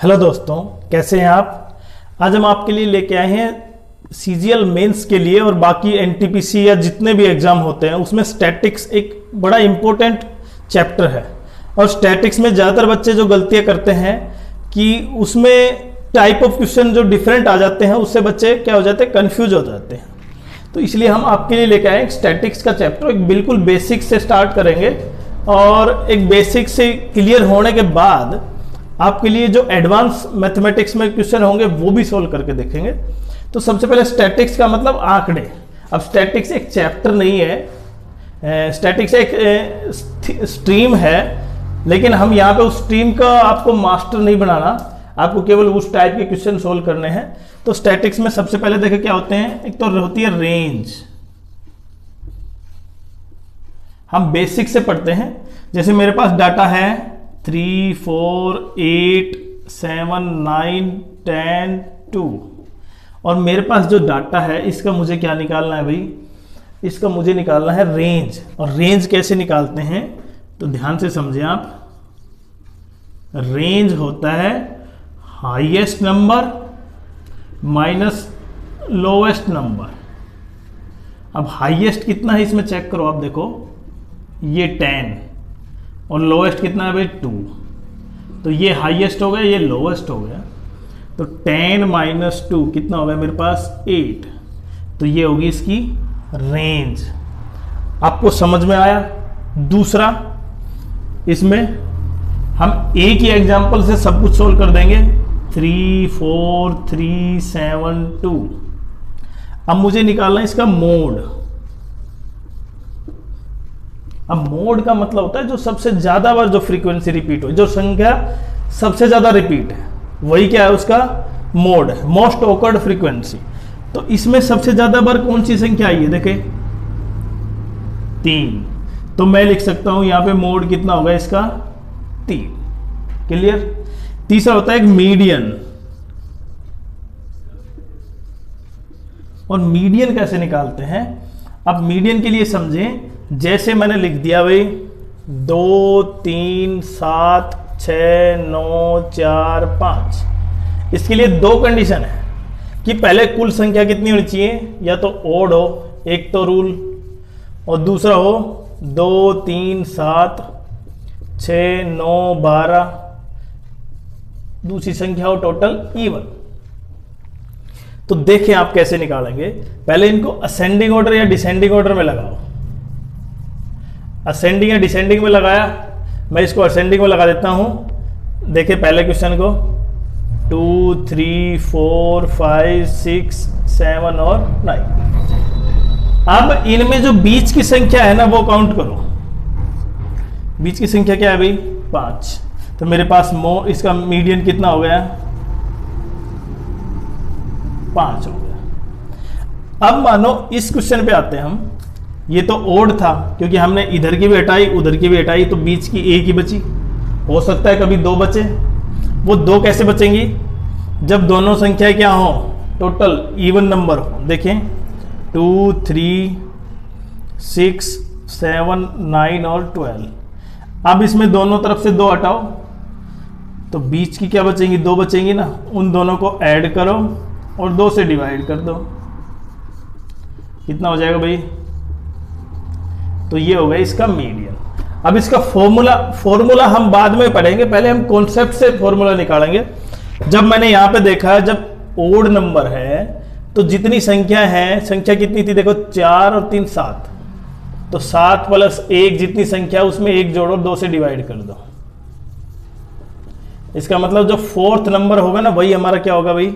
Hello दोस्तों, कैसे हैं आप। आज हम आपके लिए लेके आए हैं सीजीएल मेंस के लिए और बाकी एनटीपीसी या जितने भी एग्जाम होते हैं उसमें स्टैटिक्स एक बड़ा इंपॉर्टेंट चैप्टर है। और स्टैटिक्स में ज़्यादातर बच्चे जो गलतियां करते हैं कि उसमें टाइप ऑफ क्वेश्चन जो डिफरेंट आ जाते हैं, उससे बच्चे क्या हो जाते हैं, कंफ्यूज हो जाते हैं। तो इसलिए हम आपके लिए लेके आए स्टैटिक्स का चैप्टर। एक बिल्कुल बेसिक से स्टार्ट करेंगे और एक बेसिक से क्लियर होने के बाद आपके लिए जो एडवांस मैथमेटिक्स में क्वेश्चन होंगे वो भी सोल्व करके देखेंगे। तो सबसे पहले स्टैटिक्स का मतलब आंकड़े। अब स्टैटिक्स एक चैप्टर नहीं है, स्टैटिक्स एक स्ट्रीम है, लेकिन हम यहाँ पे उस स्ट्रीम का आपको मास्टर नहीं बनाना, आपको केवल उस टाइप के क्वेश्चन सोल्व करने हैं। तो स्टैटिक्स में सबसे पहले देखें क्या होते हैं। एक तो होती है रेंज। हम बेसिक से पढ़ते हैं। जैसे मेरे पास डाटा है 3, 4, 8, 7, 9, 10, 2 और मेरे पास जो डाटा है इसका मुझे क्या निकालना है भाई, इसका मुझे निकालना है रेंज। और रेंज कैसे निकालते हैं तो ध्यान से समझें आप। रेंज होता है highest number minus lowest number. अब हाईएस्ट कितना है इसमें चेक करो, आप देखो ये 10 और लोवेस्ट कितना है भाई 2। तो ये हाईएस्ट हो गया, ये लोवेस्ट हो गया। तो 10 माइनस 2 कितना हो गया मेरे पास 8। तो ये होगी इसकी रेंज। आपको समझ में आया। दूसरा, इसमें हम एक ही एग्जांपल से सब कुछ सोल्व कर देंगे। 3, 4, 3, 7, 2। अब मुझे निकालना है इसका मोड। अब मोड का मतलब होता है जो सबसे ज्यादा बार जो फ्रीक्वेंसी रिपीट हो, जो संख्या सबसे ज्यादा रिपीट है, वही क्या है उसका मोड है, मोस्ट ऑकर्ड फ्रीक्वेंसी। तो इसमें सबसे ज्यादा बार कौन सी संख्या आई है, देखें 3। तो मैं लिख सकता हूं यहां पे मोड कितना होगा इसका 3। क्लियर। तीसरा होता है एक मीडियन। और मीडियन कैसे निकालते हैं। अब मीडियन के लिए समझें, जैसे मैंने लिख दिया भाई 2, 3, 7, 6, 9, 4, 5। इसके लिए दो कंडीशन है कि पहले कुल संख्या कितनी होनी चाहिए, या तो ओड हो, एक तो रूल, और दूसरा हो 2, 3, 7, 6, 9, 12, दूसरी संख्या हो टोटल इवन। तो देखें आप कैसे निकालेंगे। पहले इनको असेंडिंग ऑर्डर या डिसेंडिंग ऑर्डर में लगाओ। असेंडिंग या डिसेंडिंग में लगाया, मैं इसको असेंडिंग में लगा देता हूं। देखिए पहले क्वेश्चन को 2, 3, 4, 5, 6, 7 और 9। अब इनमें जो बीच की संख्या है ना वो काउंट करो। बीच की संख्या क्या है भाई 5। तो मेरे पास इसका मीडियन कितना हो गया 5 हो गया। अब मानो इस क्वेश्चन पे आते हैं हम। ये तो ओड था क्योंकि हमने इधर की भी हटाई उधर की भी हटाई, तो बीच की एक ही बची। हो सकता है कभी 2 बचे। वो 2 कैसे बचेंगी, जब दोनों संख्या क्या हो, टोटल इवन नंबर हो। देखें 2, 3, 6, 7, 9 और 12। अब इसमें दोनों तरफ से 2 हटाओ तो बीच की क्या बचेंगी, 2 बचेंगी ना। उन दोनों को ऐड करो और 2 से डिवाइड कर दो। कितना हो जाएगा भाई, तो ये हो गया इसका मीडियन। अब इसका फॉर्मूला हम बाद में पढ़ेंगे, पहले हम कॉन्सेप्ट से फॉर्मूला निकालेंगे। जब मैंने यहां पे देखा जब ओड नंबर है तो जितनी संख्या है, संख्या कितनी थी देखो 4 और 3 7। तो 7 प्लस 1 जितनी संख्या उसमें 1 जोड़ो, 2 से डिवाइड कर दो। इसका मतलब जो 4th नंबर होगा ना वही हमारा क्या होगा भाई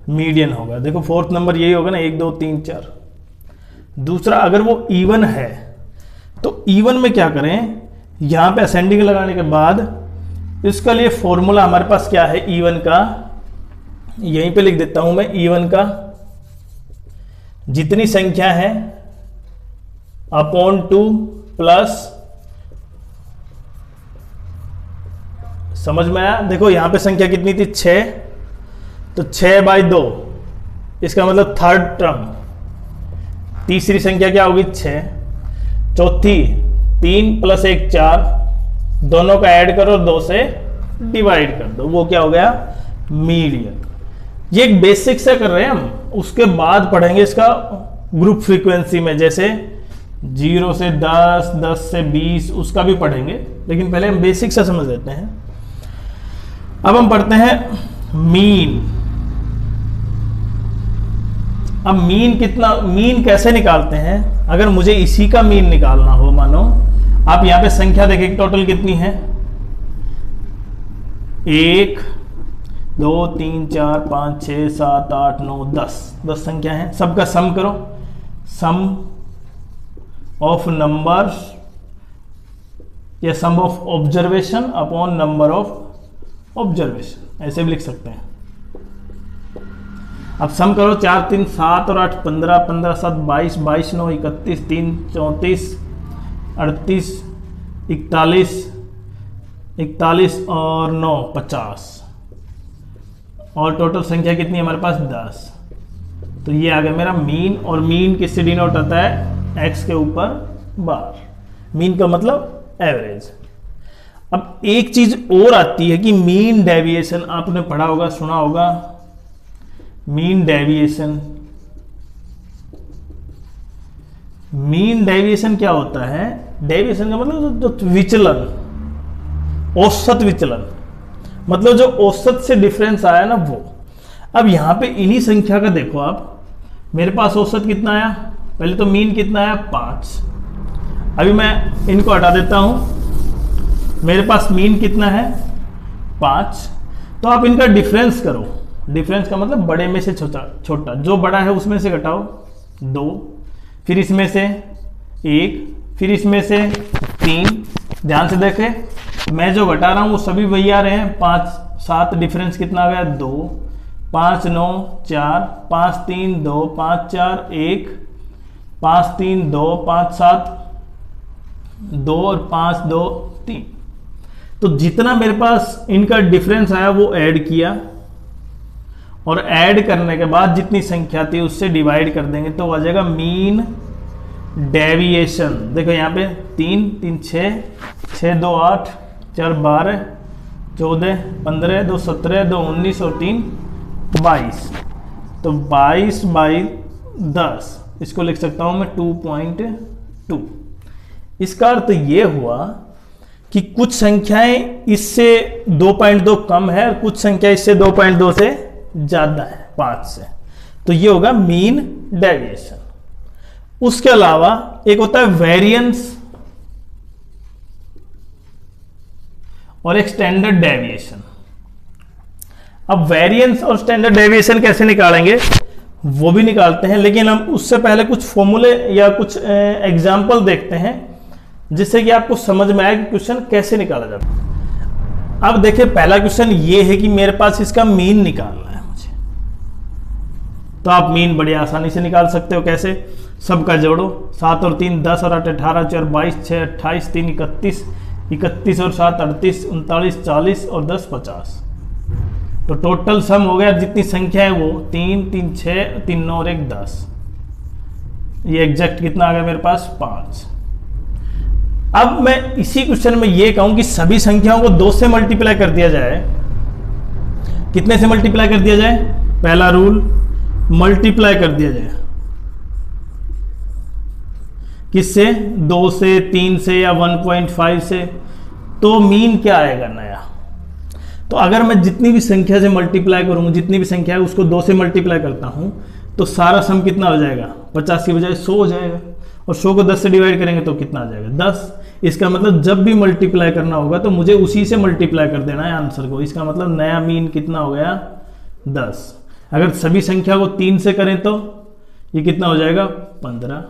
मीडियन होगा। देखो 4th नंबर यही होगा ना, 1, 2, 3, 4। दूसरा, अगर वो इवन है तो इवन में क्या करें, यहां पे असेंडिंग लगाने के बाद इसका लिए फॉर्मूला हमारे पास क्या है इवन का, यहीं पे लिख देता हूं मैं। इवन का जितनी संख्या है अपॉन 2 प्लस, समझ में आया। देखो यहां पे संख्या कितनी थी 6, तो 6/2 इसका मतलब 3rd टर्म। तीसरी संख्या क्या होगी 6। चौथी 3 प्लस 1 4, दोनों का ऐड करो 2 से डिवाइड कर दो, वो क्या हो गया, मीडियन। ये एक बेसिक से कर रहे हैं हम, उसके बाद पढ़ेंगे इसका ग्रुप फ्रीक्वेंसी में, जैसे 0 से 10, 10 से 20 उसका भी पढ़ेंगे, लेकिन पहले हम बेसिक से समझ लेते हैं। अब हम पढ़ते हैं मीन। अब मीन कितना, मीन कैसे निकालते हैं? अगर मुझे इसी का मीन निकालना हो, मानो आप यहां पे संख्या देखें टोटल कितनी है, 1 2 3 4 5 6 7 8 9 10 संख्या है। सबका सम करो, सम ऑफ नंबर्स या sum of observation upon number of observation, ऐसे भी लिख सकते हैं। अब सम करो, 4 3 7 और 8 15, 15 7 22, 22 9 31, 3 34, 38, 41, 41 और 9 50, और टोटल संख्या कितनी है हमारे पास, 10। तो ये आ गया मेरा मीन, और मीन किससे डिनोट होता है, x के ऊपर बार। मीन का मतलब एवरेज। अब एक चीज और आती है कि मीन डेविएशन, आपने पढ़ा होगा, सुना होगा, मीन डेविएशन। मीन डेविएशन क्या होता है? डेविएशन का मतलब जो विचलन, औसत विचलन, मतलब जो औसत से डिफरेंस आया ना वो। अब यहां पे इन्हीं संख्या का देखो आप, मेरे पास औसत कितना आया, पहले तो मीन कितना आया, 5। अभी मैं इनको हटा देता हूं, मेरे पास मीन कितना है, 5। तो आप इनका डिफरेंस करो, डिफरेंस का मतलब बड़े में से छोटा, जो बड़ा है उसमें से घटाओ 2, फिर इसमें से 1, फिर इसमें से 3। ध्यान से देखें, मैं जो घटा रहा हूं वो सभी वही आ रहे हैं। 5 7 डिफरेंस कितना आ गया, 2, 5 9 4, 5 3 2, 5 4 1, 5 3 2, 5 7 2 और 5 2 3। तो जितना मेरे पास इनका डिफरेंस आया वो ऐड किया, और ऐड करने के बाद जितनी संख्या थी उससे डिवाइड कर देंगे तो आ जाएगा मीन डेविएशन। देखो यहाँ पे 3 3 6, 6 2 8, 4 12, 14 15, 2 17, 2 19 और 3 22। तो 22 बाई 10, इसको लिख सकता हूं मैं 2.2। इसका अर्थ ये हुआ कि कुछ संख्याएं इससे 2.2 कम है और कुछ संख्या इससे 2.2 से ज्यादा है, 5 से। तो ये होगा मीन डेविएशन। उसके अलावा एक होता है वेरिएंस और एक स्टैंडर्ड डेविएशन। अब वेरिएंस और स्टैंडर्ड डेविएशन कैसे निकालेंगे वो भी निकालते हैं, लेकिन हम उससे पहले कुछ फॉर्मूले या कुछ एग्जाम्पल देखते हैं जिससे कि आपको समझ में आए कि क्वेश्चन कैसे निकाला जाता है। अब देखिए, पहला क्वेश्चन ये है कि मेरे पास इसका मीन निकालना है मुझे, तो आप मीन बड़ी आसानी से निकाल सकते हो। कैसे? सबका जोड़ो, 7 और 3 10 और 8 18, 4 22, 6 28, 3 31, 31 और 7 38, 39 40 और 10 50। तो टोटल सम हो गया, जितनी संख्या है वो 3 3 6 3 9 और 1 10। ये एग्जैक्ट कितना आ गया मेरे पास, 5। अब मैं इसी क्वेश्चन में ये कहूं कि सभी संख्याओं को 2 से मल्टीप्लाई कर दिया जाए। कितने से मल्टीप्लाई कर दिया जाए? पहला रूल, मल्टीप्लाई कर दिया जाए। किससे? 2 से, 3 से या 1.5 से। तो मीन क्या आएगा नया? तो अगर मैं जितनी भी संख्या से मल्टीप्लाई करूंगा, जितनी भी संख्या है उसको 2 से मल्टीप्लाई करता हूं, तो सारा सम कितना हो जाएगा? 50 की बजाय 100 हो जाएगा। और 100 को 10 से डिवाइड करेंगे तो कितना आ जाएगा? 10। इसका मतलब जब भी मल्टीप्लाई करना होगा तो मुझे उसी से मल्टीप्लाई कर देना है आंसर को। इसका मतलब नया मीन कितना हो गया? 10। अगर सभी संख्या को 3 से करें तो ये कितना हो जाएगा? 15।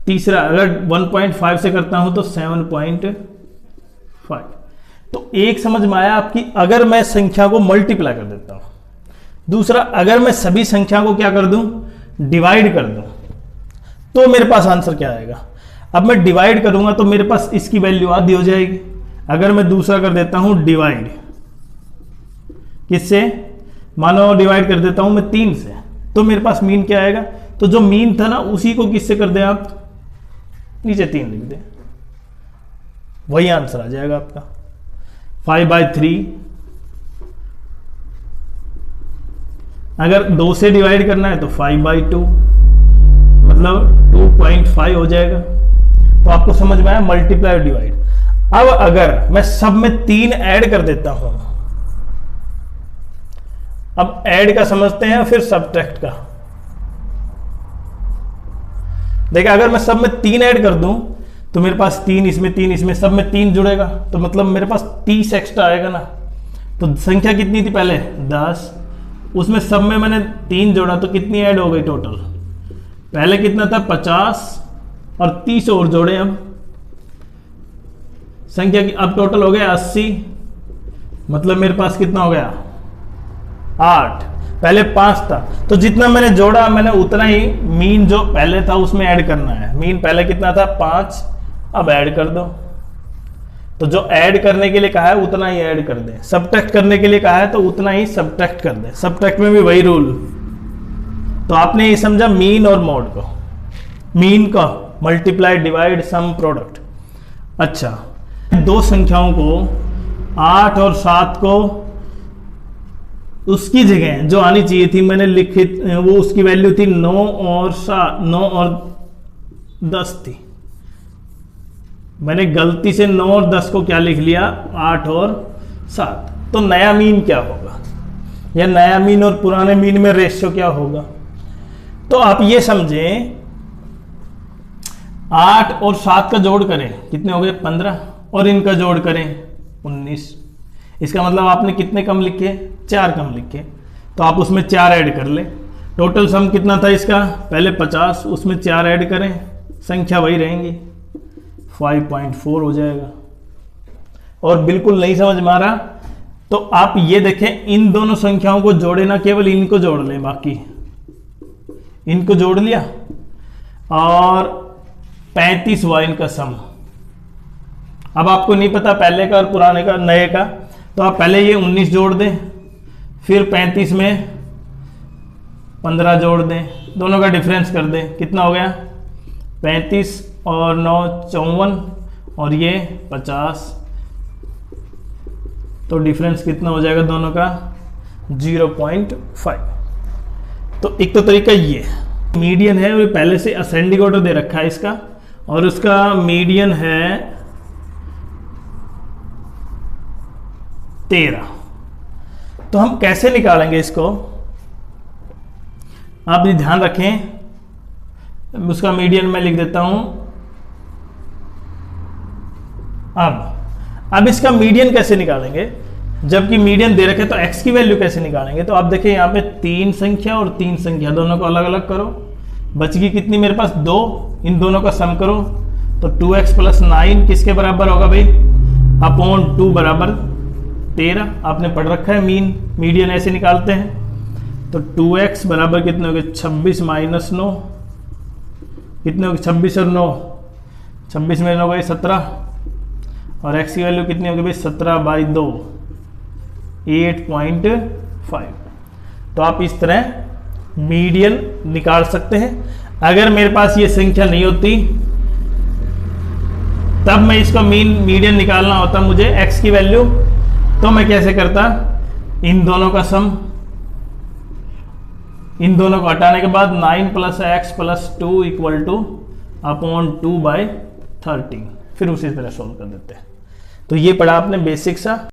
तीसरा, अगर 1.5 से करता हूं तो 7.5। तो एक समझ में आया आपकी, अगर मैं संख्या को मल्टीप्लाई कर देता हूं। दूसरा, अगर मैं सभी संख्या को क्या कर दूं? डिवाइड कर दूं, तो मेरे पास आंसर क्या आएगा? अब मैं डिवाइड करूंगा तो मेरे पास इसकी वैल्यू आधी हो जाएगी। अगर मैं दूसरा कर देता हूं डिवाइड, किससे? मानो डिवाइड कर देता हूं मैं 3 से, तो मेरे पास मीन क्या आएगा? तो जो मीन था ना उसी को किससे कर दें आप? नीचे 3 लिख दें, वही आंसर आ जाएगा आपका। 5/3। अगर 2 से डिवाइड करना है तो 5/2, मतलब 2.5 हो जाएगा। तो आपको समझ में आया मल्टीप्लाई और डिवाइड। अब अगर मैं सब में 3 ऐड कर देता हूं, अब ऐड का समझते हैं फिर सब्ट्रैक्ट का। देखिए अगर मैं सब में 3 ऐड कर दूं तो मेरे पास 3 इसमें 3 इसमें, सब में 3 जुड़ेगा तो मतलब मेरे पास 30 एक्स्ट्रा आएगा ना। तो संख्या कितनी थी पहले 10, उसमें सब में मैंने 3 जोड़ा तो कितनी ऐड हो गई टोटल? पहले कितना था 50 और 30 और जोड़े अब संख्या की, अब टोटल हो गया 80। मतलब मेरे पास कितना हो गया 8, पहले 5 था। तो जितना मैंने जोड़ा मैंने उतना ही मीन जो पहले था उसमें ऐड करना है। मीन पहले कितना था 5, अब ऐड कर दो। तो जो ऐड करने के लिए कहा है उतना ही ऐड कर दे, सब्ट्रैक्ट करने के लिए कहा है तो उतना ही सब्ट्रैक्ट कर दे। सब्ट्रैक्ट में भी वही रूल। तो आपने ये समझा मीन और मॉड को, मीन का मल्टीप्लाई डिवाइड सम प्रोडक्ट। अच्छा, 2 संख्याओं को 8 और 7 को उसकी जगह जो आनी चाहिए थी मैंने लिखी, वो उसकी वैल्यू थी 9 और 10 थी। मैंने गलती से 9 और 10 को क्या लिख लिया 8 और 7। तो नया मीन क्या होगा, या नया मीन और पुराने मीन में रेशियो क्या होगा? तो आप ये समझें 8 और 7 का जोड़ करें कितने हो गए 15, और इनका जोड़ करें 19। इसका मतलब आपने कितने कम लिखे 4 कम लिखे। तो आप उसमें 4 ऐड कर ले। टोटल सम कितना था इसका पहले 50, उसमें 4 ऐड करें संख्या वही रहेंगी 5.4 हो जाएगा। और बिल्कुल नहीं समझ में आ रहा तो आप ये देखें इन दोनों संख्याओं को जोड़े ना, केवल इनको जोड़ लें, बाकी इनको जोड़ लिया और 35 हुआ इनका सम। अब आपको नहीं पता पहले का और पुराने का नए का, तो आप पहले ये 19 जोड़ दें, फिर 35 में 15 जोड़ दें, दोनों का डिफरेंस कर दें। कितना हो गया 35 और 9 54 और ये 50। तो डिफरेंस कितना हो जाएगा दोनों का 0.5। तो एक तो तरीका ये मीडियन है, वो पहले से असेंडिंग ऑर्डर दे रखा है इसका, और उसका मीडियन है 13। तो हम कैसे निकालेंगे इसको, आप भी ध्यान रखें। उसका मीडियन मैं लिख देता हूं। अब इसका मीडियन कैसे निकालेंगे, जबकि मीडियन दे रखे तो x की वैल्यू कैसे निकालेंगे? तो आप देखिए यहाँ पे 3 संख्या और 3 संख्या दोनों को अलग अलग करो, बच गई कितनी मेरे पास 2, इन दोनों का सम करो तो 2x + 9 किसके बराबर होगा भाई अपॉन 2 बराबर 13। आपने पढ़ रखा है मीडियन ऐसे निकालते हैं। तो 2x बराबर कितने हो गए 26 - 9, कितने हो गए 26 और 9, 26 में 9 गए 17, और x की वैल्यू कितनी होगी भाई 17/2 8.5। तो आप इस तरह मीडियन निकाल सकते हैं। अगर मेरे पास ये संख्या नहीं होती तब मैं इसका मीडियन निकालना होता मुझे x की वैल्यू, तो मैं कैसे करता, इन दोनों का सम, इन दोनों को हटाने के बाद 9 + x + 2 = अपॉन 2/13, फिर उसी तरह सोल्व कर देते हैं। तो ये पढ़ा आपने बेसिक सा।